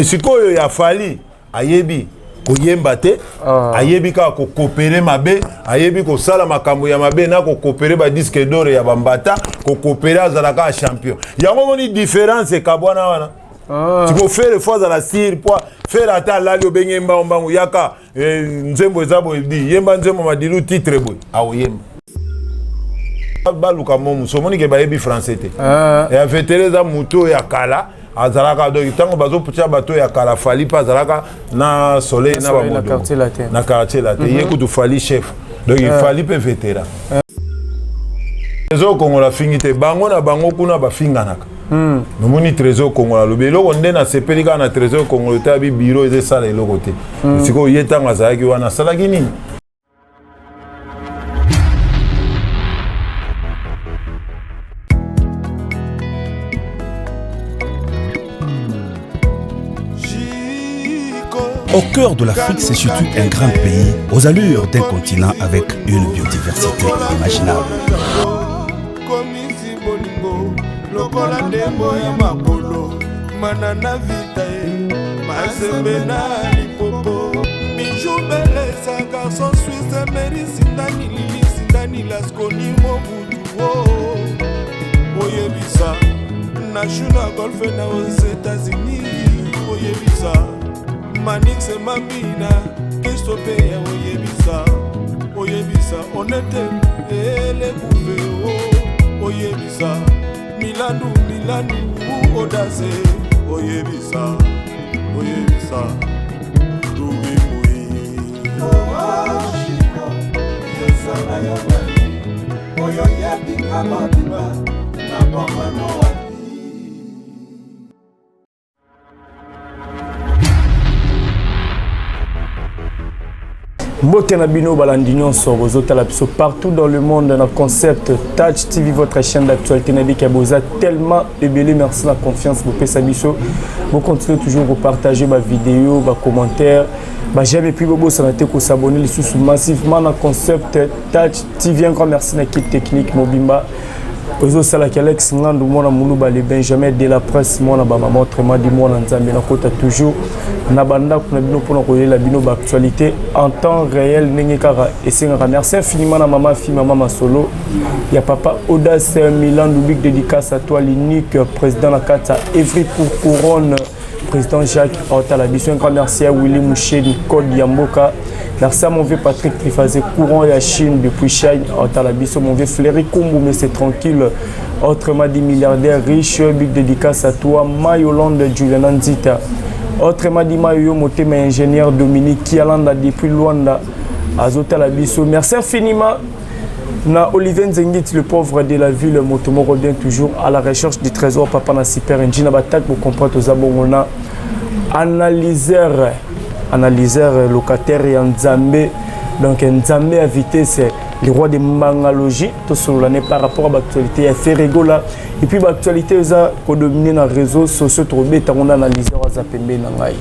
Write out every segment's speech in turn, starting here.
sikoyo ya fali ayebi koyemba te ayebi ka ko coopérer mabe ayebi ko sala makambo ya mabe na ko coopérer ba disque d'or ya bambata ko coopérer azalaka champion yango moni différence ka bwana wana tu peux faire les fois à la cire pour faire ata la yo benye mbangu yaka nzembo ezabo di yemba nzembo madilu titre boy awoyemba baluka momu somoni ke bayebi français te et vetereza muto ya kala azalaka donc tango bazo putia bato ya kala fali pa azalaka na soleil na bamodo na quartier la te yekutu fali chef donc il fali pe vétéran trésor kongola fingite bango na bango kuna bafinganaka nomoni trésor kongola lobelo konde na sepelika na trésor kongola tabi bureau eze sala eloko te siko yetanga azalaki wana salaki nini. Au cœur de l'Afrique se situe un grand pays aux allures d'un continent avec une biodiversité inimaginable. National Golf aux États-Unis, Manix et Mamina, Christophe Oyebisa, on était les bouffées, Oyebisa, Milanou, Audace, Oyebisa, Louis Moui. Mbokena bino balandinyon partout dans le monde dans le concept Touch TV, votre chaîne d'actualité qui a besoin tellement de belle, merci la confiance vous pesa biso vous continuez toujours à partager ma vidéo ma commentaire bah j'aime plus vous santé ko s'abonner les sous massivement dans le concept Touch TV. Encore merci à l'équipe technique Mobimba Ozo Salaki Alex Ngandu mona Moulouba les Benjamin de la presse mona ba maman traitement du monde en Zambie na kota toujours na banda kuna bino pona ko la bino ba actualité en temps réel nengekara et c'est merci infiniment na maman fille maman Masolo ya papa Audace Milan Dubik dédicace à toi l'unique président la Kata Evry pour couronne président Jacques Otalabiso. Un grand merci à Willy Mouché Code Yamboka. Merci à mon vieux Patrick Trifazé, courant et à Chine depuis Chine, Otalabiso. Mon vieux Fléry Koumou, mais c'est tranquille. Autrement dit milliardaire riche, big dédicace à toi. Mayolande Juliana Nzita. Autrement dit Mayo Moté, mais ingénieur Dominique Kialanda depuis Luanda, Azotalabiso. Merci infiniment. Na Olivier Nzengit, le pauvre de la ville, Motomo revient toujours à la recherche du trésor. Papa na super engine batak pour comprendre aux abonnés. Analyseur locataire et Nzambe. Donc Nzambe à vitesse, le roi de Mangalogie, tout sur l'année par rapport à l'actualité. Il y a fait rigola. Et puis l'actualité, ça a dominé dans les réseaux sociaux. On a analyseur à Zapembe Nangai.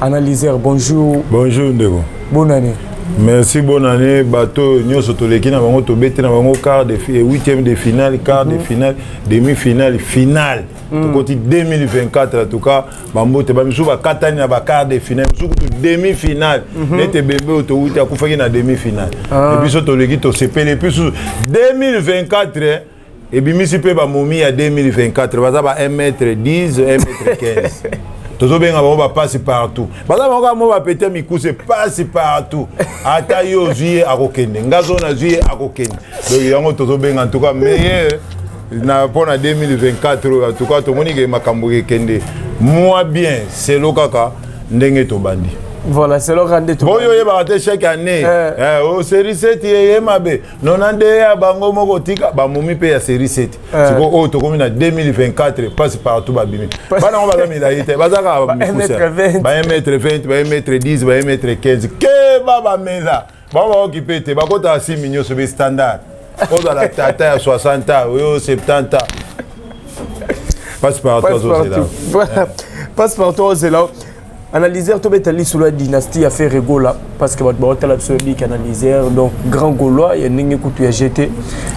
Analyseur, bonjour. Bonjour Ndego. Bonne année. Merci, bonne année. Bateau, nous sommes tous les qui n'avons pas été dans le quart de finale, huitième de finale, quart de finale, demi-finale, finale. Côté 2024, en tout cas, Bambo, tu vas me souvenir, 4 ans, à quart de finale, demi-finale. N'était bébé, tu as fait une demi-finale. Et puis, surtout les qui t'ont séparé. Et puis, 2024, et puis, je suis pas momie à 2024, vas à 1m10, 1m15. Tout le monde va passer partout. Parce que on va péter mes coups, c'est passer partout. Ataï aux yeux à Rokende, Ngazon aux yeux à Rokende. Donc il y a un tout le en tout cas meilleur. Pour 2024, en tout cas tout le monde qui m'a cambouré Kende. Moi bien, c'est le caca, n'engé to bandi. Voilà, c'est le rendez tout. Bon, yo yeba chaque année. Oh série 7 yé mabe. Non ande ya bango moko tika ba momi pe ya série 7. C'est quoi oh to comme na 2024 passe partout ba bimi. Bana on va ga milaïté. Bazaka ba 1m20, ba 1m20, ba 1m10, ba 1m15. Ke baba meza. Ba ba occuper te ba kota 6 millions sur le standard. On doit la tata à 60 ans, ou 70 ans. Passe partout c'est là. Voilà. Passe partout c'est là. analyseur to betali sur la dynastie a fait rigola parce que votre barotte la absolue analyseur donc grand gaulois il y a ningue kutu ya GT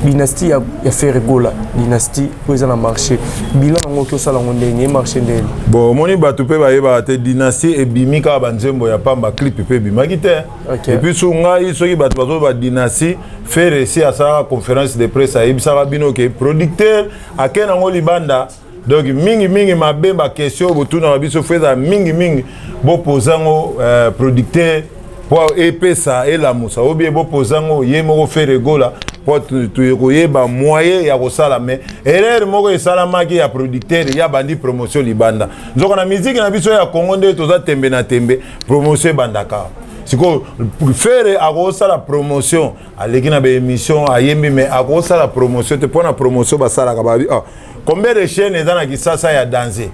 dynastie a fait rigola dynastie vous en a marché bilan ngoko sala ngondenge marché ndeli bon moni batu pe ba yeba te dynastie e bimika banzembo ya pamba clip pe bimaki te et puis sunga isoki batu bazo ba dynastie faire ici à sa conférence de presse a ibisa bino ke producteur akena ngoli banda. Donc, mingi mabemba question, botuna babiso feza mingi bo pozango producteur pour épée ça et la moussa ou bien bo pozango yemo faire rigola pour tu yeba moyen ya kosala mais erreur moko esalamaki ya producteur ya bandi promotion libanda. Donc na musique na biso ya Congo nde toza tembe na tembe promotion bandaka. Siko faire akosa la promotion aleki na be émission ayembi mais akosa la promotion te pona promotion basala ka babi combien de chaînes dans la Kisasa ya danger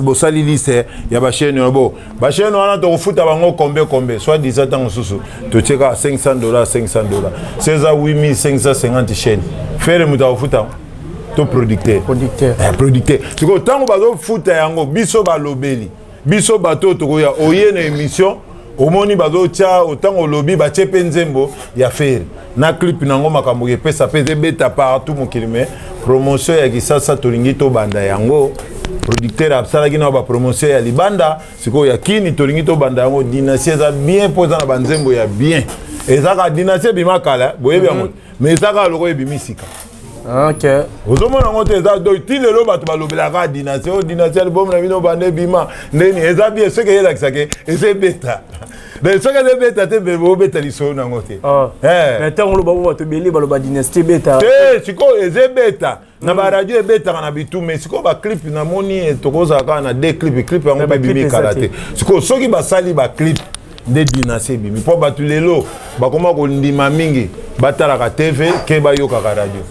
bosali liste ya ba chaîne bo ba chaîne wana to futa bango combien soit 17 ans susu to cheka $500 c'est à 8550 chaînes faire muta futa to producteur siko tango bazo futa yango biso ba lobeli biso bato to ya oyena émission omoni bazo tia otango lobi ba chepe nzembo ya faire na clip nango makambo pesa pese beta partout mokilime promotion ya Kisasa tolingi to banda yango producteur absala kina ba promotion ya libanda siko ya kini tolingi to banda yango dynastie za bien poza na banzembo ya bien ezaka dynastie bimakala boyebi yango mais ezaka loko ebimisika. OK. Ozomona ngote eza do tilelo bato balobelaka dynastie album na bino bande bima ndeni eza bien ce que yela kisake eze beta. Mais ce que les bêta te bebo beta liso na ngote. Mais tant on ba to beli ba dynastie beta. Siko eze beta. Na ba radio beta na bitu mais siko ba clip na moni tokoza ka na deux clip yango ba bimi karate. Siko soki ba sali ba clip de dynastie bimi po batu lelo ba koma ko ndima mingi batala ka TV ke ba yoka ka radio.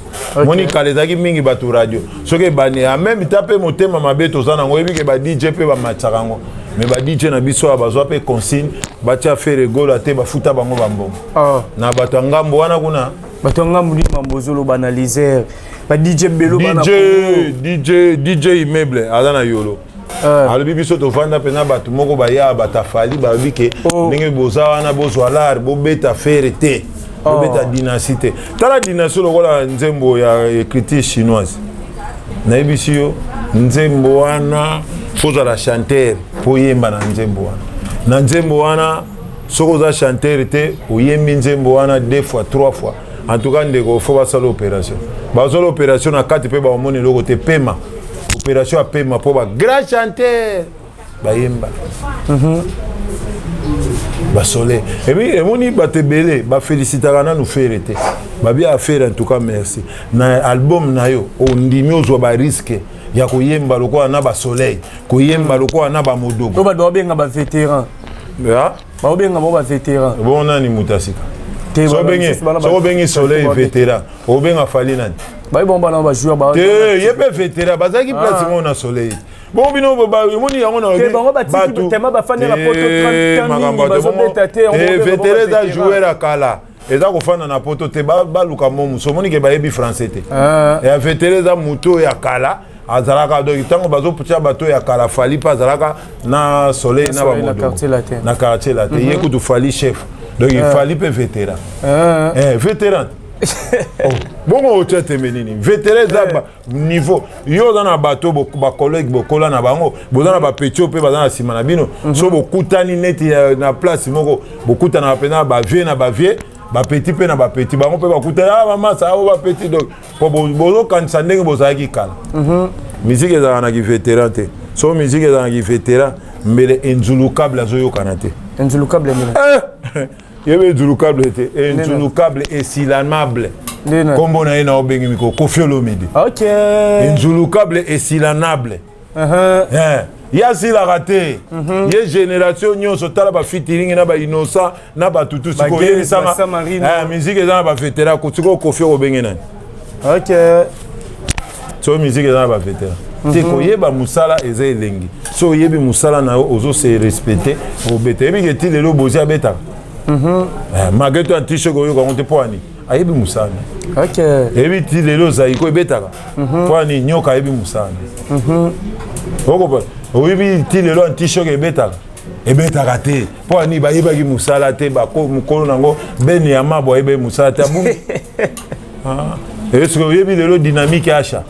Moni kalezaki mingi batu radio. Soki ba ne a même taper motema mabeto za na ngoyebi ke ba DJ pe ba matcharango. Mais ba DJ na biso bazwa pe consigne batia faire rigola te bafuta bango bambongo na bato ngambo wana kuna bato ngambo ni mambozolo banaliser ba DJ belo bana DJ immeuble azana yolo alobi biso to vanda pena bato moko baya batafali babi ke ndenge boza wana bozwa lar bo beta faire te bo beta dynastie tala dynastie lokola nzembo ya écriture chinoise na ebisio nzembo wana foza la chanteur po yemba na nzembo wana na nzembo wana soko za chanteur te oyembi nzembo wana 2 fois 3 fois en tout cas ndeko fo basala opération bazala opération na kati pe ba omoni loko te pema opération a pema po ba grand chanteur ba yemba ba soleil et puis emoni batebele ba félicitaka na nous faire te ba bien faire en tout cas merci na album na yo ondimi ozwa ba risque ya koyemba lokola na ba soleil koyemba lokola na ba modogo to ba benga ba vétéran ya ba benga ba vétéran bon nani mutasika so bengi soleil vétéran o benga fali nani ba bomba na ba joueur ba te yebe vétéran bazaki place mo na soleil bon bino ba moni yango na te bango ba tiki tema ba fane la poto 30 ba zo beta te vétéran da joueur akala eza kofanda na poto te baluka momu somoni ke bayebi français te ya vétéran da muto ya kala azalaka donc tango bazo putia bato ya kala fali pa azalaka na soleil na ba modo na quartier la te yekutu fali chef donc il fali pe vétéran vétéran bon o tete menini vétéran za niveau yo dans na bato ba collègue bokola na bango bozana ba petio pe bazana sima na bino so bokutani neti na place moko bokutana pena ba vie na ba vie ba petit pe na ba petit bango pe bakutana mama ça ba petit donc po bozo kanisa ndenge bozaki kala musique ezala na ki vétéran te so musique ezala na ki vétéran mbele enzulukable azoyo kanate enzulukable mbele yebe enzulukable te enzulukable esilanable kombo na ina obengi miko Koffi Olomide OK enzulukable esilanable ya silaka te ye génération nyonso tala ba featuring na ba innocent na ba tutu siko yebisanga musique eza na ba vétéran kotiko Koffi obenge nani OK so musique eza na ba vétéran te koyeba musala eza elengi so oyebi musala na yo ozo se respecter obeta yebi ke ti lelo bozi abetaka malgré to antiche koyoka ngo te po ani ayebi musala OK yebi ti lelo ozali ko ebetaka po ani nyoka ayebi musala oyebi ti lelo anti-choc ebetaka te mpo ani bayebaki mosala te mokolo nango bene ya mabo ayebe mosala te abungi eske oyebi lelo dynamique acha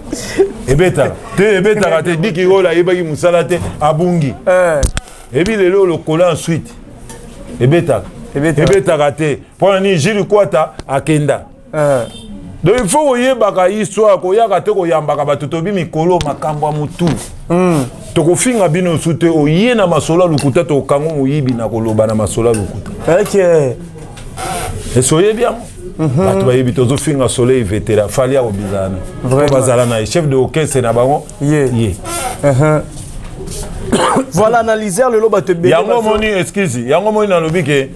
ebetaka te diki oyo ayebaki mosala te abungi ebi lelo lokola ensuite ebetaka te mpo nani Jules Kwata akenda donc il faut oyebaka histoire koyaka te koyambaka bato tobi mikolo makambo ya mutu tokofinga bino su te oye na masolo ya lokuta tokango moyibi na koloba na masolo ya lokuta esi oyebi yango bato bayebi tozofinga soleil vetera fali ya kobizana bazala na chef de orchestre na bango ye voilà analyser le loba te bébé yango moni excuse yango moni na lobi ke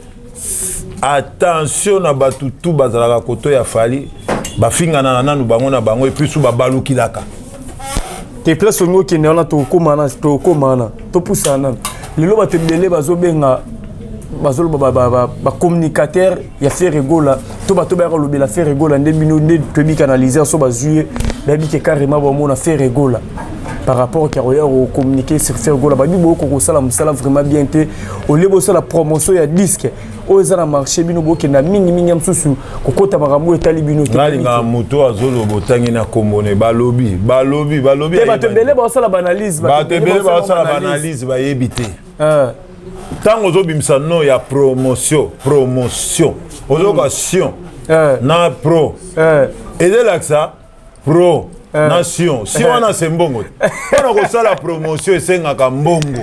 attention na bato tu bazalaka koto ya fali bafingana na nanu bango na bango et puis su babalukilaka te place onyo ke neona to komana to pusana le loba te belé bazobenga bazoloba ba communicateur ya faire rigola to bato ba lobela faire rigola nde bino nde tobi canaliser so bazuye babi ke carrément ba mona faire rigola par rapport au communiquer sur faire rigola babi boko ko sala musala vraiment bien te au lebo la promotion ya disque oza na marché bino boke na mingi msusu kokota makambo etali bino te ngalinga moto azolo botangi na kombone balobi te bato belé ba sala banalise banalise ba yebite tango ozobimisa no ya promotion ozokation na pro edelakisa pro nation si wana se mbongo mpona kosala promotion esengaka mbongo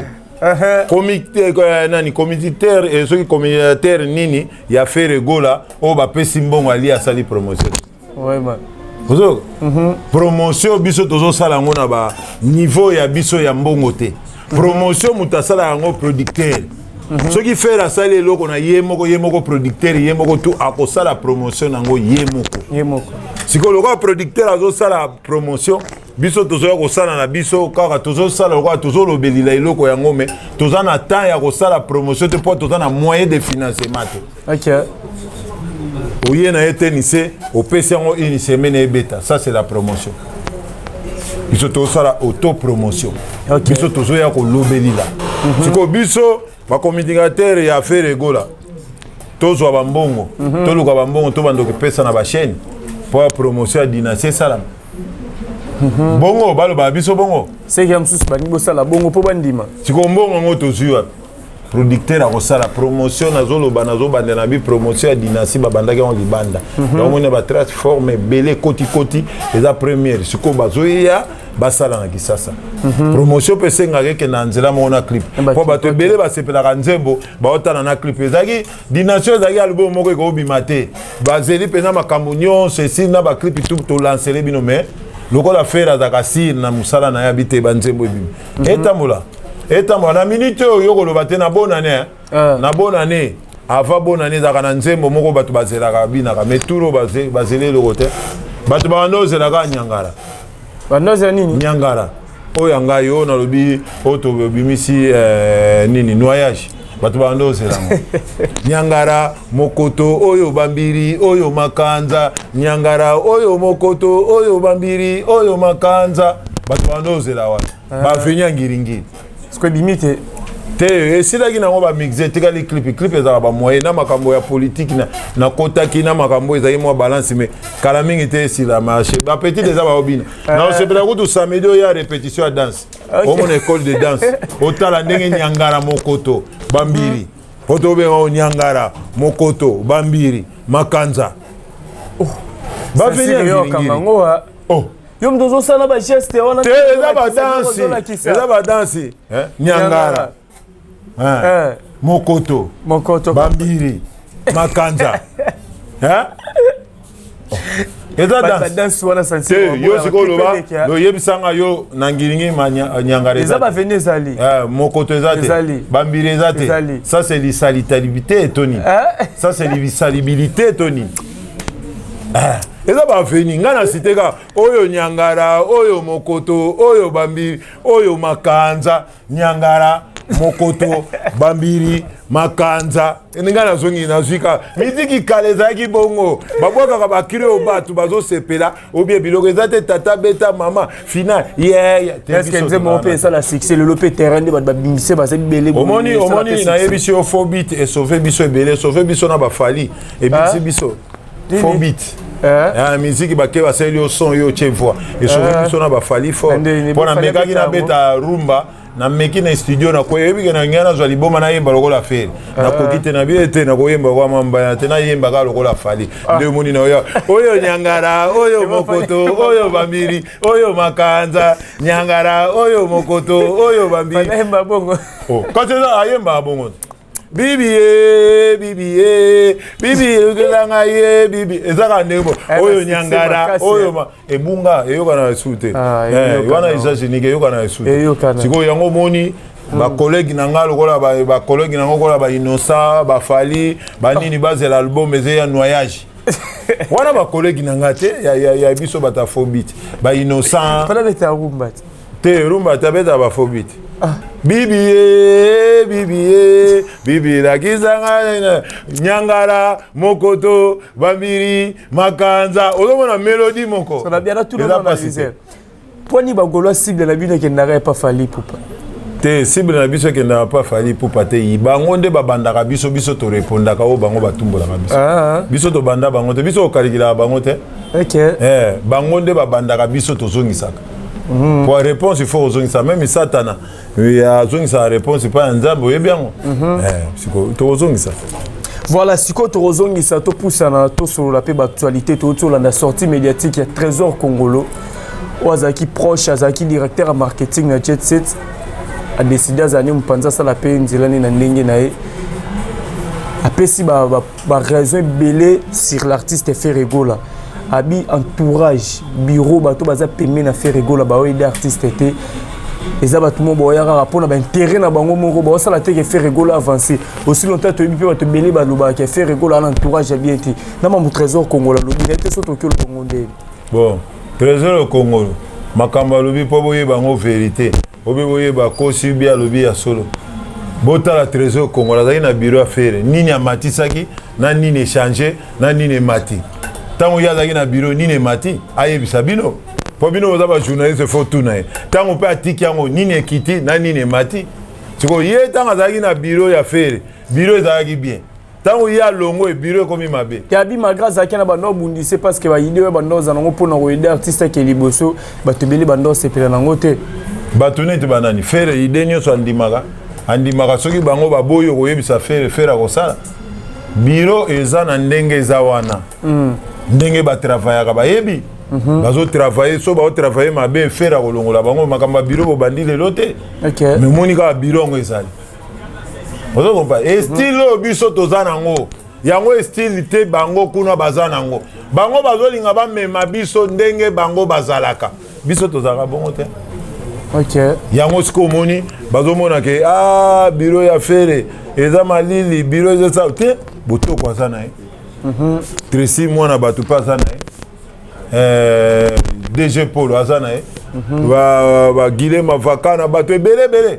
communautaire soki communautaire nini ya faire egola oyo bapesi mbongo ali asali promotion ozoka promotion biso tozosala yango na baniveau ya biso ya mbongo te promotion moto asala yango producteur soki faire asali eloko na ye moko producteur ye moko tu akosala promotion nango ye moko sikoyo lokola producteur azosala promotion biso tozoya kosala na biso kaka tozosala lokola tozolobelila eloko yango me toza na temps ya kosala promotion te mpo toza na moyen de financement te oye na ye tenise opesi yango une semaine ebeta ça c'est la promotion biso tozosala autopromotion biso tozoya kolobelila sikoyo biso bacommunicateur ya affaire egola tozwa bambongo toluka bambongo tobanda kopesa na bachaîne mpo ya promotion ya dynastie esalama bongo baloba biso bongo seki ya mosusu baningi bosala bongo mpo bandima sikoyo mbongo yango tozwi wapi producteur akosala promotion nazoloba nazobanda na bi promotion ya dynastie babandaki yango libanda omoni batransforme ebele kotikoti eza première sikoyo bazoyeya basala na kisasa promotion mpe esengaka ekende na nzela moko na clip mpo bato ebele basepelaka nzembo baotala na clip ezalaki dynastie ezalaki albumu moko ekobima te bazeli mpenza makambo nyonso esili na baclip tu tolansele bino me lokola fere azalaka sire na mosala na ye abi te banzembo ebimi etambola na minute oyo yokoloba te na bonne année na bonne année avant bonne année ezalaka na nzembo moko bato bazelaka binaka mais turo bazeli eloko te bato babanda ozelaka nyangara bandoza nini nyangara oyo ya ngai oyo nalobi oyo tobimisi nini noyage bato babanda ozelango nyangara mokoto oyo bambiri oyo makanza nyangara oyo mokoto oyo bambiri oyo makanza bato babanda ozela wana bavenya ngiringiri siko bimite te esilaki nango bamixe etikali clip ezalaka bamoye na makambo ya politike na kotaki na makambo ezali mwa balance me kala mingi te esila marché bapetite eza baobina na osepela kutu samedi oyo ya répétition ya danse omona école de danse otala ndenge nyangara mokoto bambiri otobenga o nyangara mokoto bambiri makanza bavenia ngiringiri yo mtu ozosala bageste wana eza badansi nyangara mokoto bambiri makanza eza danse yo sikoloba loyebisanga yo na ngiringi nyangara eza baveni ezali mokoto eza te bambiri eza te ça c'est l'isalitabilité etoni ça c'est l'isalibilité etoni eza baveni nga na site ka oyo nyangara oyo mokoto oyo bambiri oyo makanza nyangara mokoto bambiri makanza ninga nazongi nazwika mitiki kale ezalaki bongo babwakaka bakiri oyo bato bazosepela obie biloko eza te tata beta mama final est-ce que nzembo mpe esala succès lelo mpe terrain nde bato babimisi baza bibele omoni nayebisi yo fobit esauve biso ebele esauve biso na bafali ebimisi biso fobit miziki bake basali yo son yo tie voix esauve biso na bafali fort mpo na mekaki nabeta rumba na meki na studio na koyebike na ngai nazwa liboma nayemba lokola fere nakoki te na bie te nakoyemba kwa mambaya te nayembaka lokola fali nde omoni na oyo nyangara oyo mokoto oyo bambiri oyo makanza nyangara oyo mokoto oyo bambiri kasi eza ayemba bongo bibi ye ukelanga ye bibi ezaka ndemo oyo nyangara oyo ebunga eyoka na esu te wana États-Unis eyoka na esu te sikoyo yango moni bakolegi na nga lokola bakolegi nango kola bainosa bafali banini bazela album eze ya noyage wana bakolegi na nga te ya biso batafobite bainosa te rumba tabeta bafobite bibi lakizanga nyangara mokoto bambiri makanza ozomona melodi moko ça bien tout le monde analyser poni bagolo cible la bino kendaka pas fali pupa te cible na biso kendaka pas fali pupa te bango nde babandaka biso to répondaka o bango batumbolaka biso to banda bango te biso okalikila bango te bango nde babandaka biso tozongisaka pour la réponse, il faut aux ça même Satana. Il y a la réponse, c'est pas un zab, oui bien. Voilà, si tu as ça, tu pousses sur la actualité, tu as la sortie médiatique, il y a Trésor Congolo, Ozaki proche, Azaki directeur marketing de Jet Set, a décidé à nous penser ça la paix une zélane na ndenge nae. Après si ba raison belé sur l'artiste Ferregola. Abi entourage bureau bato baza pemé na faire rigola ba aider artiste té eza bato mo boya rapport na ba intérêt na bango moko ba sala te ke faire rigola avancer aussi longtemps to bipe bato belé ba loba ke faire rigola entourage bien té na ma trésor congolais lobi na té soto ke le Congo ndé bon trésor congolais makamba lobi po boye bango vérité obi boye ba kosi bia lobi ya solo bota la trésor congolais na bureau à faire nini amatisaki na nini changer na nini mati tango yazaki na bureau nini mati ayebisa bino po bino oza ba journaliste fo tuna ye tango pe atiki yango nini ekiti na nini mati siko ye tango azalaki na bureau ya fere bureau ezalaki bien tango ya longo e bureau ekomi mabe yabi magra azalaki na bando bundise parce que baide oyo bando oza nango mpona koyede artiste ke liboso bato ebele bando osepela nango te bato neti banani fere ide nyonso andimaka soki bango baboyi koyebisa fere akosala bureau eza na ndenge eza wana ndenge batravaillaka bayebi bazotravaille so baotravaille mabe fere akolongola bango makambo bureau bobandi lelo te memoni kaka bureau yango ezali ozokompa estile oyo biso toza nango yango estile te bango kuna baza nango bango bazolinga bamema biso ndenge bango bazalaka biso tozalaka bongo te yango siko omoni bazomona ke bureau ya fere eza malili bureau ezasa te botoko aza na ye Tracy mwana bato pa aza na ye DG Polo aza na ye bagile mavaka na bato ebele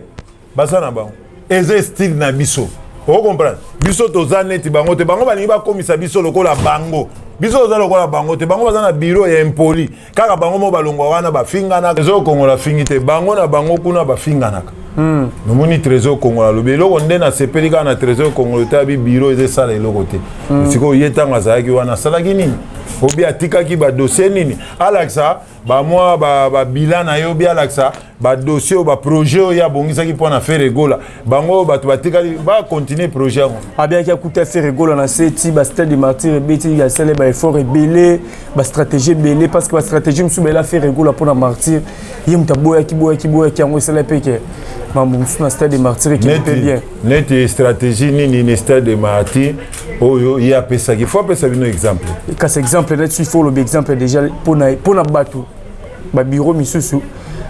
baza na bango eza style na biso okomprendre biso toza neti bango te bango balingi bakomisa biso lokola bango biso oza lokola bango te bango baza na bureau ya impoli kaka bango mo balongwa wana bafinganaka ezokongola fingi te bango na bango kuna bafinganaka nomoni trésor congolais alobi eloko nde nasepeli kaka na trésor congolais te abi bureau ezosala eloko te sikoyo ye ntango azalaki wana asalaki nini obi atikaki badossier nini alakisa bamwa babilan na ye obi alakisa badossier oyo baprojet oyo abongisaki mpo na faire egola bango bato batikali bacontinue projet yango abiaki akuta faire egola na se ti bastade de martyr ebeti asala baeffort ebele bastratégie ebele parce que bastratégie mosusu bela faire egola mpona martyr ye moto aboyaki yango esala epeke mambo mosusu na stade de martyr ekipe bien neti stratégie nini ni stade de martyr oyo ye apesaki fo apesa bino exemple kasi exemple neti ifo olobi exemple déjà mpona bato babureau misusu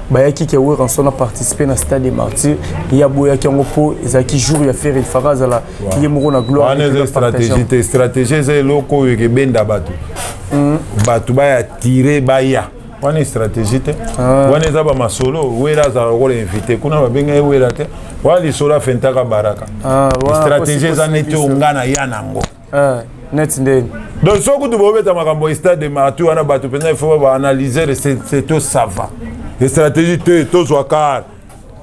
bayaki ke oyo ranson a participé na stade de martyr ye aboyaki yango mpo ezalaki jour ya faire ilfaka azala ye moko na gloire wana eza stratégie te stratégie eza eloko oyo ekebenda bato bato bayatire baya wana stratégie te wana eza ba masolo wera za ko invité kuna ba benga wera te wali sola fentaka baraka stratégie eza neti ongana yanango net ndeni donc soku tu bobeta makambo stade de Matu wana bato penza il faut ba analyser c'est tout ça va les stratégies te to zwakar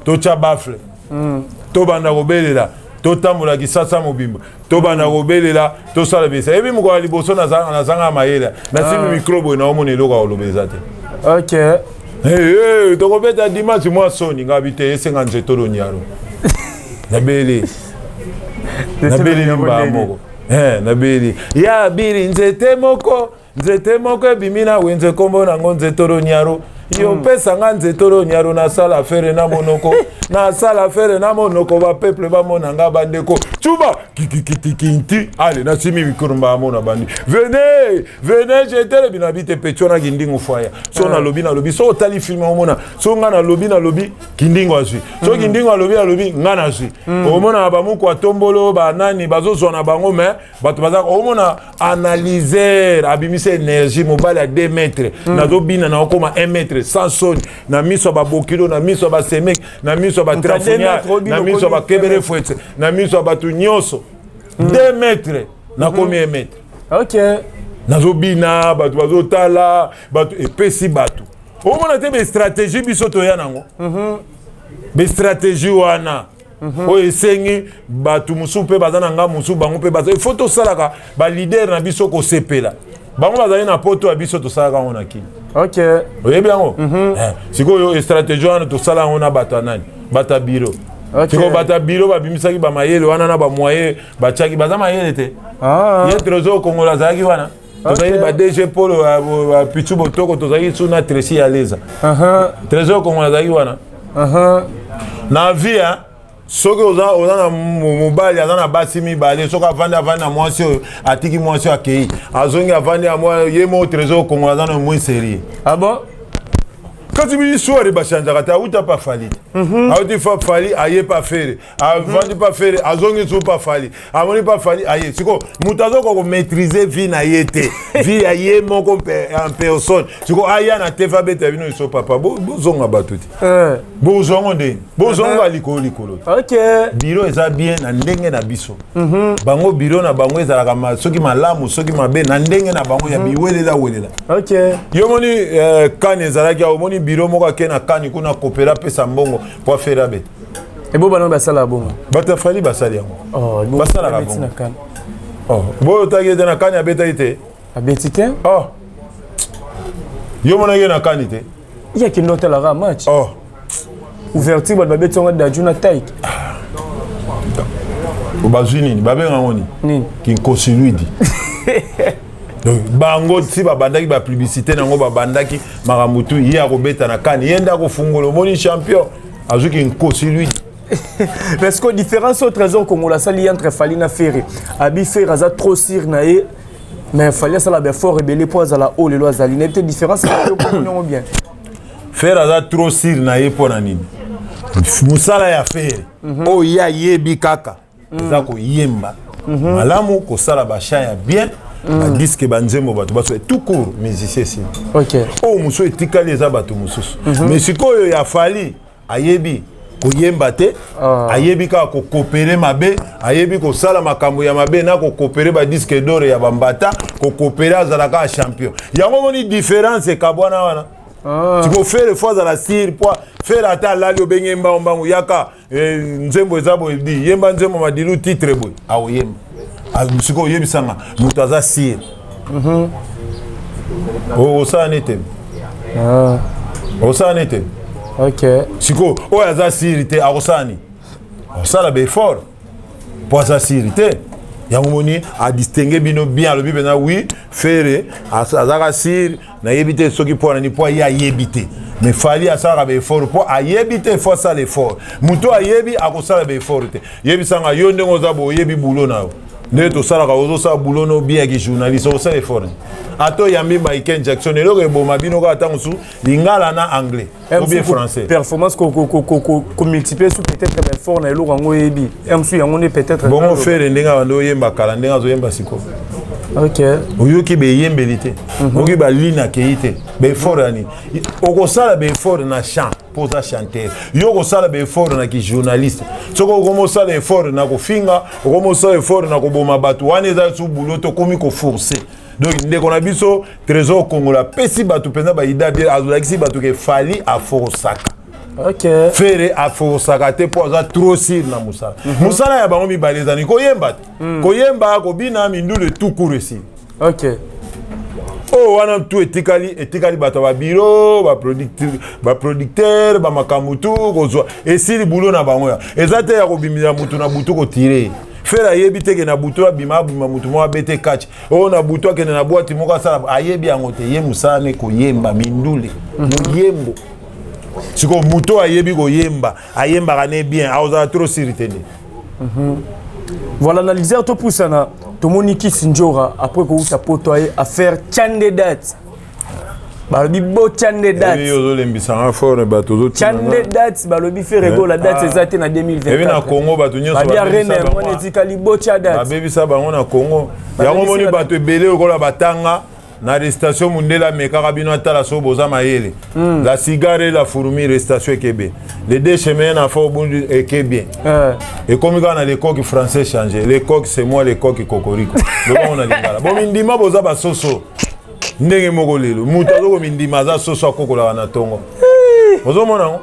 to chabafle to banda kobelela to tambola kisasa mobimba to banda kobelela to sala bisa ebi moko liboso na zanga mayela na simi microbe na omone loka olobeza te OK to kobeta dimanche moi soni ngabite esenga nzeto do nyaro na beli limba moko na beli ya biri nzete moko bimina wenze kombo na ngonze toro nyaro yo pesa nga nzetoro nyaro na sala affaire na monoko na sala affaire na monoko ba peuple ba mona nga bandeko chuba kikikikinti allez na simi mikurumba mona bandi venez jeter binabite pechona kindingo foya so na lobi so tali film mona so nga na lobi kindingo azui so kindingo lobi nga na azui omona ba muko atombolo ba nani bazozo na bango mais bato bazaka omona analyser abimise énergie mobile à 2 mètres na do bina na okoma 1 mètre sans son na miso ba bokilo na miso ba semek na miso ba trafonia na miso ba kebere fouette na miso ba tunyoso 2 mètres na combien de mètres OK na zo bina ba bazo tala ba epesi batu o mona te be stratégie biso to ya nango be stratégie wana o esengi batu musu pe bazana nga musu bango pe bazana faut to salaka ba leader na biso ko sepela bango bazali na poto abiso to salaka on akini OK oyebi yango sikoyo stratégie wana to sala on bata nani bata biro siko bata biro babimisaki ba mayele wana na ba moyen bachaki baza mayele te ye trésor kongola zaki wana tozali ba DG Polo pichu botoko tozali suna Tracy ya leza trésor kongola zaki wana na via soki oza na mobali aza na basi mibale soki avandi na mwasi oyo atiki mwasi akei azongi avandi ye mo trésor kongo aza na moins sérieux bon kasi bihistoire bashanjaka te auta pa fali auti fa fali aye pa fere avandi pa fere azongi su pa fali amoni pa fali aye siko mutu azoko komaîtriser vie na ye te vie ya ye moko en personne siko aya na te fa beta bino iso papa bozonga bato te bozongo ndeni bozonga likolo OK biro eza bien na ndenge na biso bango biro na bango ezalaka soki malamu soki mabe na ndenge na bango ya biwelela OK yo moni kani ezalaki omoni biro moko ake na kani kuna kopera pesa mbongo po faire abet ebo bana basala bongo batafali basali yango basala bongo bo tagi na kani abeta ite abetite yo mona ye na kani te ya ki notela ra match ouverture ba betonga da juna taik bazuni ni babenga ngoni ki nkosilwidi bango si babandaki ba publicité nango babandaki maramutu ye akobeta na kani yenda ko fungola moni champion azuki nkosi lui parce que différence au trésor comme la sali entre Falina Ferré abi Ferré za trop sir nae mais Falina ça la be fort rebelle pour la haut les lois ali n'était différence pour bien Ferré za trop sir nae pour nani musala ya Ferré o ya yebi kaka za ko yemba malamu ko sala ba chaya bien ba disque banzembo bato baso tout court musicien si OK o muso etikali eza bato mususu mais sikoyo ya fali ayebi koyemba te ayebi ka ko coopérer mabe ayebi ko sala makambo ya mabe na ko coopérer ba disque d'or ya bambata ko coopérer azalaka champion yango moni différence ka bwana wana tiko faire fois à la cire pour faire ata lali obenge mbambangu yaka nzembo ezabo di yemba nzembo madilu titre boy awo yemba musiko yebisanga mutu aza sire osala nete osala nete OK siko oyo aza sire te akosala ni osala beeffort po aza sire te yango moni adistingue bino bien alobi mpena wi fere azaka sire nayebi te soki mpo nani mpo aye ayebi te mais fali asalaka beeffort mpo ayebi te fo asala effort mutu ayebi akosala beeffort te yebisanga yo ndenge oza bo oyebi bulo na yo nde tosalaka ozosala bulono biaki journaliste osala effort ato yambi Michael Jackson eloko eboma bino kaka ntango mosusu lingala na anglais ou bien français performance ko multiplier sous peut-être effort na eloko yango oyebi msu yango nde peut-être bongo fere ndenge abandi oyemba kala ndenge azoyemba sikoyo OK. Oyoki be yembelité. Oyoki ba lina keite. Be fort ani. Oko sala be fort na chant pour ça chanter. Yoko sala be fort na ki journaliste. Soko komo sala effort na ko finga, komo sala effort na ko boma batu. Wane za su buloto komi ko forcer. Donc ndeko na biso trésor Congola pesi batu penza ba ida bien azulaki batu ke fali a forsaka. OK. Faire a forsaka te pour ça trop sir na musala. Musala ya bango mi balezani ko yemba. Ko yemba ko bina mindu le tout couresi. OK. Oh wana tout etikali bato ba bureau ba producteur ba makamutu kozwa esili bulo na bango ya. Ezate ya ko bimisa mutu na butu ko tirer. Faire ayebi teke na buto abima mutu mo abete catch o na buto akene na boîte moko sala ayebi angote ye musane ko yemba mindule yembo siko muto ayebi ko yemba ayemba kane bien aoza trop sirité. Voilà analyser to poussana to moniki sinjora après ko uta potoyer à faire chande date balobi bo chande date yo lembisa en forme bato zo chande date balobi faire go la date exacte na 2024 ebi na Congo bato nyonso ba rene on etikali bo chande date babebi sa bango na Congo yango moni bato ebele okola batanga na restation mundela mekaka bino atala so boza mayele la cigare la fourmi restation ekebe les deux chemins na fo bundu ekebe et comme quand on a les coques français changé les coques c'est moi les coques cocorico donc on a lingala bon mindima boza ba soso ndenge moko lelo mutu azoko mindima za soso akokola na tongo ozomona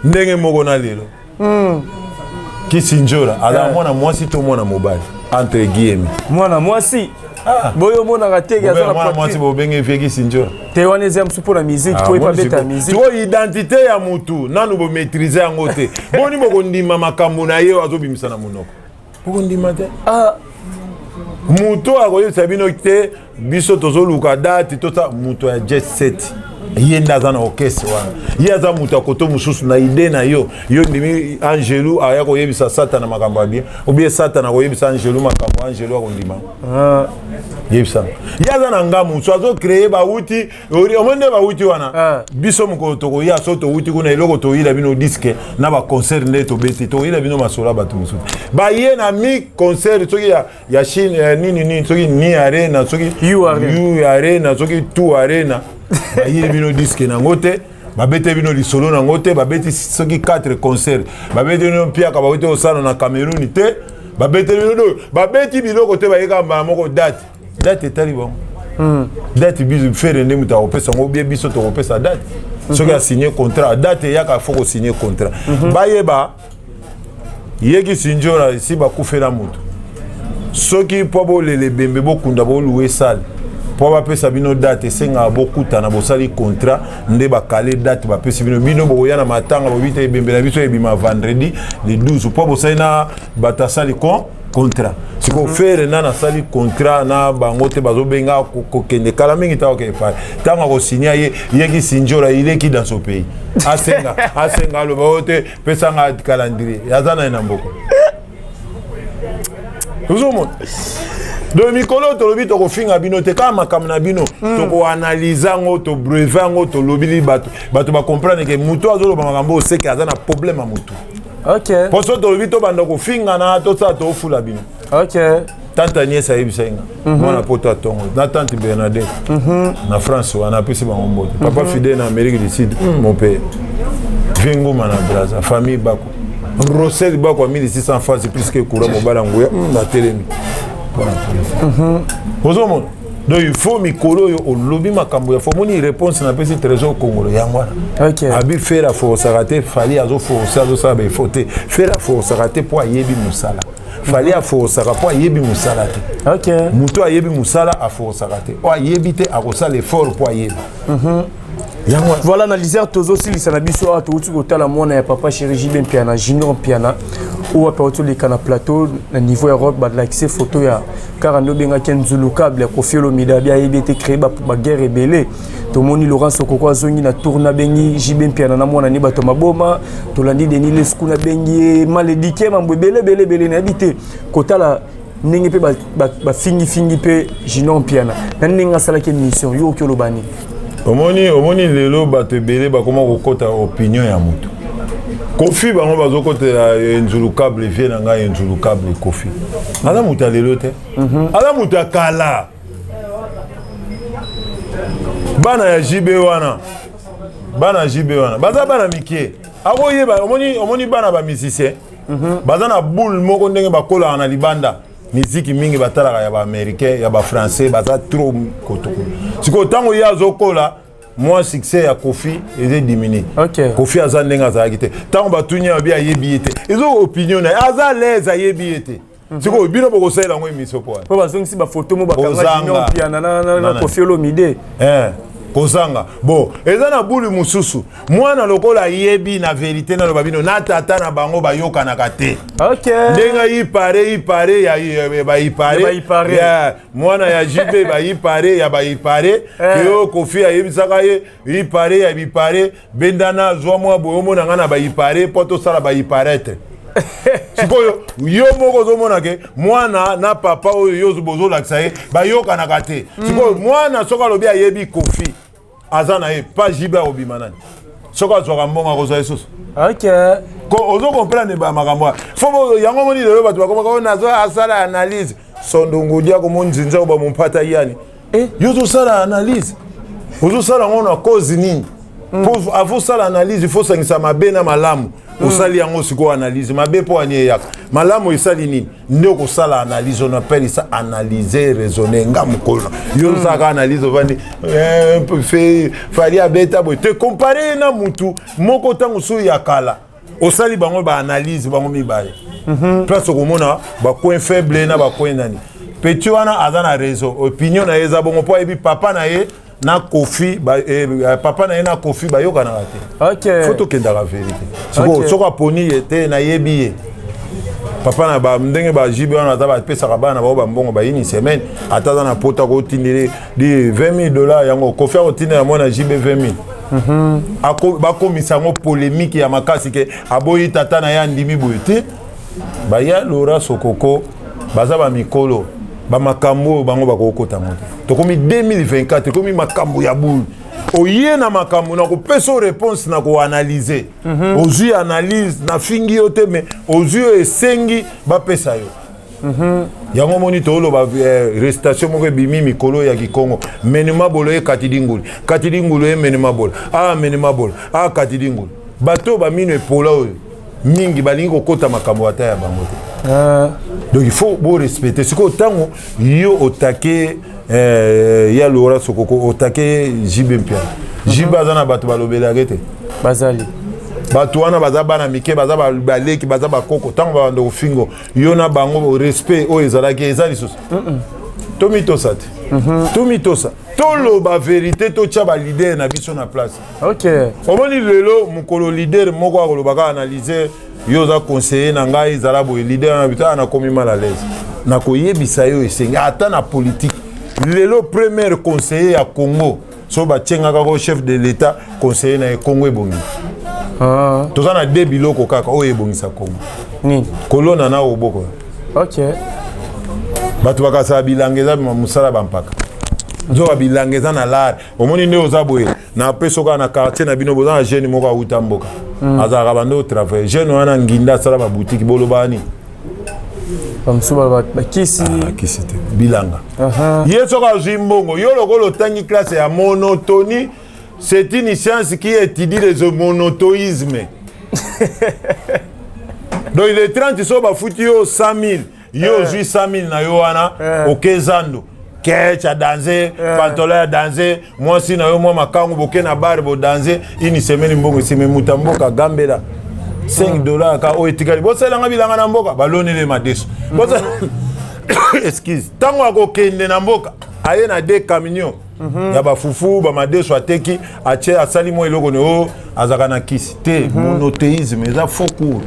ndenge moko na lelo kisinjora ala mwana mwasi to mwana mobali entre guillemets mwana mwasi boyo mona ratege azana mwana mwasi bobenge feki sinjora te wana zem supo na musique to pas beta musique to identité ya mutu nanu bo maîtriser yango te boni boko ndima makambo na ye azobimisa na monoko boko ndima te mutu akoyebisa bino te biso tozoluka date tota mutu ya jet set ye ndaza na orchestre wana ye aza mutu akoto mosusu na ide na yo ndimi Angelou aya koyebisa Satana makambo ya bien obie Satana koyebisa Angelou makambo Angelou akondima yebisa ye aza na ngamu so azo créer bauti omonde bauti wana biso mokolo tokoya so touti kuna eloko toyila bino disque na ba concert nde tobeti toyila bino masola bato mosusu baye na mi concert soki ya Chine nini soki ni arena soki you arena soki tu arena baye bino disque na ngote babete bino lisolo na ngote babeti soki 4 concert babete bino piaka babete osana na Cameroun te babete bino babeti biloko te bayeka mbala moko date etali bon date biso faire nde muta opesa ngo bien biso to opesa date soki a signé contrat date yaka faut signer contrat bayeba yeki sinjora ici ba kufela mutu soki pobo lele bembe bokunda bo louer salle po bapesa bino date esenga bokutana bosali contrat nde bakale date bapesi bino boya na matanga bobita ebembe na biso ebima vendredi le 12 po bosali na batasali contrat siko faire na sali contrat na bango te bazobenga kokende kala mingi ta okay pa tanga ko signer yeki sinjora ileki dans ce pays asenga lo baote pesa nga calendrier yazana na mboko uzomo do mikolo to lobi to ko finga bino te kama makamna bino to ko analyser ngo to brevet ngo to lobili bato ba comprendre que muto azolo ba makambo se que azana problème a muto. OK. Poso to lobi to banda ko finga na to sa to fula bino. OK. Tante Agnès Ayibisenga mwana poto atongo na tante Bernadette na France wana pesi ba ngombo. Papa Fidèle na Amérique du Sud mon père. Vingo mana braza famille bako. Rossel bako 1600 francs c'est plus que courant mobala ngoya na telemi. Donc il faut mikolo yo olobi makambo ya fomoni réponse na pesi trésor Congolais yangwana. OK. Abi faire la force raté fali azo forcer azo ça be faute. Faire la force raté pour yebi musala. Fali a force rapport yebi musala te. OK. Muto a yebi musala a force raté. O yebi te a kosa l'effort pour yebi. Voilà analyser tozo si lisana biso a to kotala mona ya papa chéri Jibin Piana Junior Piana ou après tout les canaux plateau na niveau Europe ba l'accès photo ya car no benga Kenzulu câble Kofi Olomide bia été créé ba guerre rebelle to moni Laurence Okoko zongi na tourna bengi Jibin Piana na mona ni bato maboma to landi Denis Lescou na bengi malédiqué mambo bele na habité kotala ndenge pe ba fingi pe Junior Piana na ndenge sala ke mission yo kolobani. Omoni lelo bato ebele bakoma kokota opinion ya mutu. Kofi bango bazokota Nzulu câble vie na ngai Nzulu câble Kofi. Ala muta lelo te. Ala muta kala. bana ya JB wana bana JB wana baza bana mikie akoyeba omoni bana ba musicien baza na boule moko ndenge bakola na libanda musique mingi batalaka ya ba américain ya ba français baza trop kotoko siko tango ya zokola moi succès ya Kofi est diminué. OK. Kofi aza ndenga za kité. Tant batunya bia yebiete. Ezo opinion na aza les a yebiete. Siko bino boko sala ngo emiso po. Po bazongi si ba photo mo bakanga junior pia na Kofi Olomide. Kozanga. Bon, eza na bulu mususu. Mwana lokola yebi na vérité na lobabino na tata na bango bayoka na kate. OK. Ndenga ipare ya ba ipare. Ya mwana ya JB ba ipare ya ba ipare. Yo Kofi ya yebisaka ye ipare ya bipare bendana zwa mwa boyomo na ngana ba ipare poto sala ba iparete. Sikoyo yo moko zomona ke mwana na papa oyo yo bozo lakisa ye bayoka na kate. Sikoyo mwana soka lobi ayebi Kofi azana ye pas jiba obimanani. Soka zwa mbonga koza yesusu. OK. Ko ozo comprendre ba makambo. Fo yango moni lelo batu bakoma ko nazo asala analyse. Sondungu dia ko monzinza ko ba mompata yani. Yo zo sala analyse. Ozo sala ngona cause nini? Pour avoir ça l'analyse il faut sangisa mabe na malamu. Osali yango siko analyse mabe po anye yaka malamu isali nini ndeko sala analyse on appelle ça analyser raisonner ngamukolo yo saka analyse vandi fait fali abeta bo te comparer na mutu moko tango so yakala osali bango ba analyse bango mibale place komona ba point faible na ba point nani petit wana azana raison opinion na yeza bongo po ebi papa na ye na Kofi papa na ye na Kofi bayoka na kate. OK. Photo kenda la vérité. Soko poni était na yebi papa na ba ndenge ba jibe wana ta ba pesa ka bana ba mbongo ba une semaine ataza na pota ko tindele di $20,000 yango Kofi ko tindela mona jibe 20,000. Ako ba komisa ngo polémique ya makasi ke aboyi tata na ya ndimi boyete ba ya Laura Sokoko baza ba mikolo ba makambo bango bakokota moto tokomi 2024 komi makambo ya bulu oye na makambo na ko peso réponse na ko analyser ozui analyse na fingi yote mais ozui esengi ba pesa yo yango moni tolo ba restation moko bimi mikolo ya Kikongo menema bolo e katidingulu e menema bolo menema bolo katidingulu bato ba mino epola oyo mingi balingi kokota makambo ata ya bango te. Donc il faut beau respecter. Ce qu'autant yo otake ya Laura Sokoko otake Jibempia. Jibazana batu balobela gete. Bazali. Batu wana bazaba na mike bazaba baleki bazaba koko tango bando fingo yo na bango respect o ezalaki ezali sos. Tomito sate. Tomito sa. Tolo ba vérité to tcha ba leader na biso na place. OK. Omoni lelo mukolo leader moko akolobaka analyser yoza conseiller na ngai zala boy leader na bita na komi mal à l'aise. Na koyebisa yo esenga ata na politique. Lelo premier conseiller ya Congo so ba tshengaka ko chef de l'état conseiller na Congo ebongi. Toza na deux biloko kaka o ebongisa Congo. Ni kolona na oboko. OK. Batu bakasa bilangeza musala bampaka. Zo bilangeza na lar. Omoni nde ozaboye na pesoka na quartier na bino boza na jeune moko uta mboka. Azaka bando travail. Jeune wana nginda sala ba boutique bolobani. Bamsuba bakisi kisi te bilanga. Yeso ka zimbongo yo lokolo tangi classe ya monotonie. C'est une science qui étudie les monotonismes. Donc il est 30 so ba futi yo 100,000. Yo jui 100,000 na yo wana okezando. Ketch a dansé, pantalon a dansé, moi si na yo moi makango boke na bar bo dansé, une semaine mbongo si me mutamboka gambela. $5 ka o etikali. Bo sala ngabilanga na mboka balonele madeso. Bo excuse. Tango akokende na mboka, aye na deux camions. Ya ba fufu ba madeso ateki, ache asali mo eloko ne azaka na kisi. Te monothéisme eza faux cours.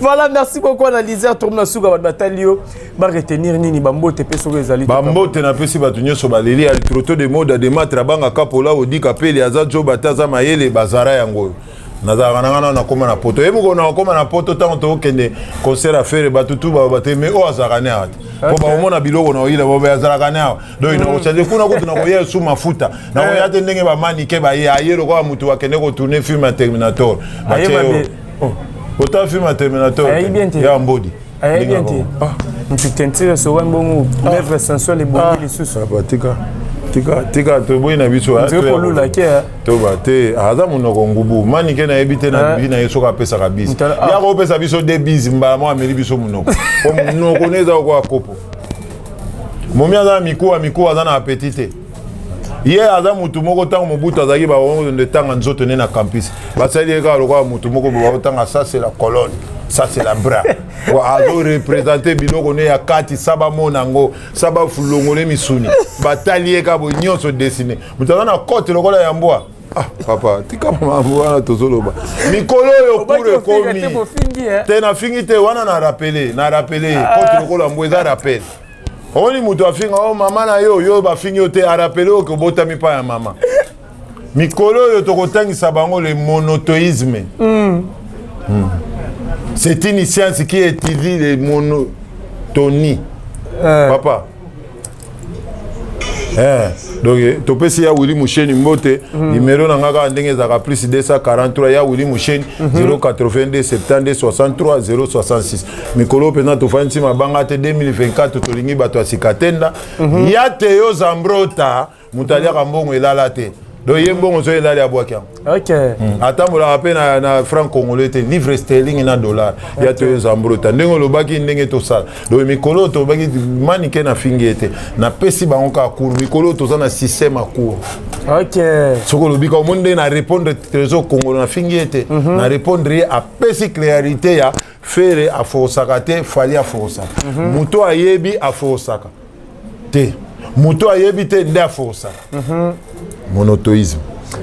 Voilà, merci beaucoup analyser tourne na suka batalio ba retenir nini bambote pe soko ezali bambote na pesi batu nyoso baleli ali troto de mode de matra banga kapola odika pele azajo bataza mayele bazara yango nazaka nangana na koma na poto emuko na koma na poto tango to kende concert à faire batutu ba bateme o azaka ne ati po ba omona biloko na oyila bo azaka ne awa do ina ko chaje kuna ko tuna ko ye su mafuta na ko yate ndenge ba mani ke ba ye ayelo ko mutu akende ko tourner film Terminator ba autant film Terminator ya mbodi bien te tu t'intires sur un bon lèvre sensuelle et bon les sous batika tika toboyi na biso toba te aza monoko ngubu manike nayebi te na bibi na ye soki apesaka bisi yako opesa biso de bisi mbala moko ameli biso monoko po monoko ne eza kokoya kopo momi aza na mikuwa aza na apeti te ye aza mutu moko ntango mobutu azalaki baonde tanga nzoto ne na campus basali ye kaka lokola mutu moko baotanga ça c'est la colonne ça c'est la bras azo représente biloko ne ya kati saba mona ngo saba fulongole misuni batali ye kaka nyonso dessiné mutu aza na kote lokola ya mbwa papa tika mambo wana tozoloba mikolo oyo pour ekomi te na fingi te wana na rappelé kote lokola mbwa eza rappel oni mutu afinga mama na yo bafingi yo te arapele oyo kobotami pa ya mama mikolo oyo tokotangisa bango le monothéisme c'est une science qui étudie les monotonies papa donc topesi ya Willy Moucheni mbote numéro na ngaka ndenge ezaka plus 243 ya Willy Moucheni 082 72 63 066 mikolo pena tofandi mabanga te 2024 tolingi bato asikatenda ya te yo zambrota mutalia kambongo elala te do yembongo zo elala ya bwaki atambola ape na franc congolais te livre sterling na dollar ya te yo zambrota ndenge lobaki ndenge tosala do mikolo to baki manike na fingi ete na pesi bango ka cour mikolo to za na système a cour soko lobika monde na répondre trésor congolais na fingi ete na répondre a pesi clarité ya faire a forçaka te fali a forçaka muto ayebi a forçaka te muto ayebi te nde a forçaka monothéisme.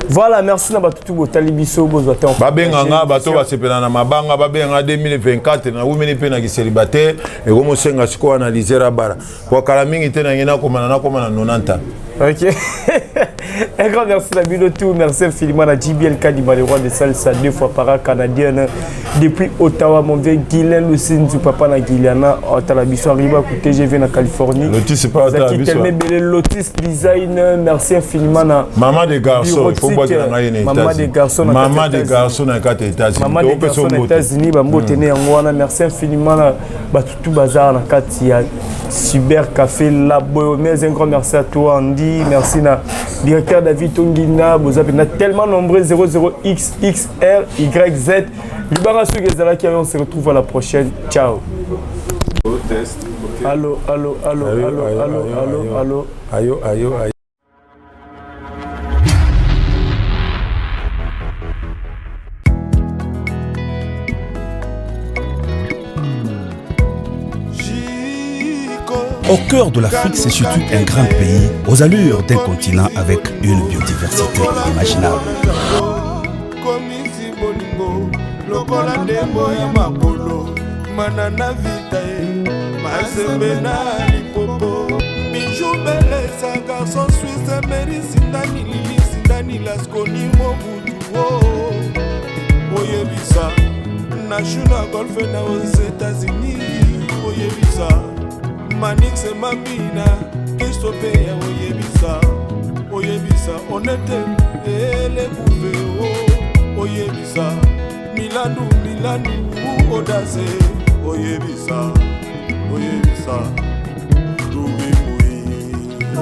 Voilà, merci na batutu botali biso bozwate en babenganga bato basepela na mabanga babenga 2024 na umeni pe na célibataire et comme senga siko analyser bara kwa kala mingi te na ngina komana na 90. OK. Un grand merci à Binotou, merci infiniment à JBL Kadima, le roi de salsa, 2 fois par an canadienne. Depuis Ottawa, mon vieux Guylaine Lucindu, papa na Guyliana, Otalabiso arrive à côté, je viens en Californie. Lotis, c'est pas Otalabiso. Lotis Design, merci infiniment à maman des garçons, il faut boire de maman des garçons, maman des garçons dans les États-Unis. Maman des garçons aux États-Unis, merci infiniment à Batutu Bazar, Cyber Café Labo. Mais un grand merci à toi, Andy. Merci à directeur David Tongina. Vous avez tellement nombreux 00XXRYZ. On se retrouve à la prochaine. Ciao. Allô. Au cœur de l'Afrique se situe un grand pays aux allures d'un continent avec une biodiversité inimaginable. National Golf aux États-Unis, oyebisa. Manix et Mamina, Christophe oyebisa, honnête et les bouffées, oyebisa, Milano, audace, oyebisa, Toumi Moui. Oh,